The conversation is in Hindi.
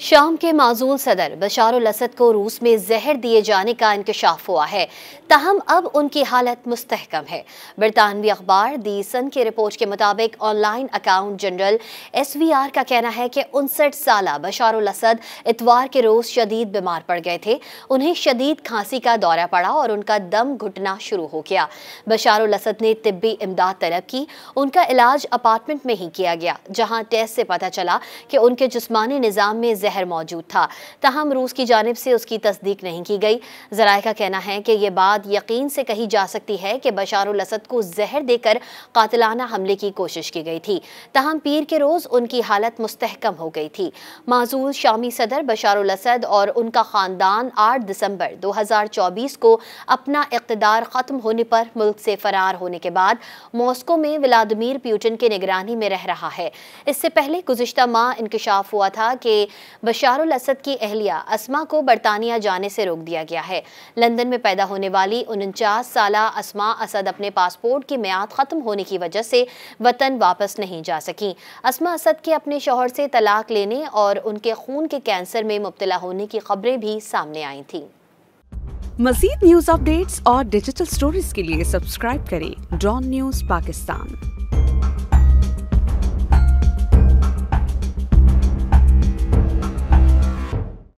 शाम के माजूल सदर बशार अल असद को रूस में जहर दिए जाने का इंकशाफ हुआ है, ताहम अब उनकी हालत मुस्तहकम है। बरतानवी अखबार दी सन की रिपोर्ट के मुताबिक ऑनलाइन अकाउंट जनरल SVR का कहना है कि 59 साला बशार अल असद इतवार के रोज शदीद बीमार पड़ गए थे। उन्हें शदीद खांसी का दौरा पड़ा और उनका दम घुटना शुरू हो गया। बशार अल असद ने तिब्बी इमदाद तलब की। उनका इलाज अपार्टमेंट में ही किया गया, जहां टेस्ट से पता चला कि उनके जिस्मानी निज़ाम में जहर मौजूद था। ताहम रूस की जानिब से उसकी तस्दीक नहीं की गई। ज़राए का कहना है कि यह बात यकीन से कही जा सकती है कि बशार अल असद को जहर देकर कातिलाना हमले की कोशिश की गई थी। ताहम पीर के रोज उनकी हालत मुस्तहकम हो गई थी। माजूल शामी सदर बशार अल असद और उनका खानदान 8 दिसंबर 2024 को अपना इक़्तिदार खत्म होने पर मुल्क से फरार होने के बाद मॉस्को में व्लादिमीर पुतिन की निगरानी में रह रहा है। इससे पहले गुज़िश्ता माह इंकशाफ हुआ था कि बशार अल असद की अहलिया अस्मा को बरतानिया जाने से रोक दिया गया है। लंदन में पैदा होने वाली 49 साला अस्मा असद अपने पासपोर्ट की मियाद खत्म होने की वजह से वतन वापस नहीं जा सकी। अस्मा असद के अपने शौहर से तलाक लेने और उनके खून के कैंसर में मुब्तला होने की खबरें भी सामने आई थीं। मज़ीद न्यूज़ अपडेट्स और डिजिटल स्टोरीज के लिए सब्सक्राइब करें डॉन न्यूज़ पाकिस्तान।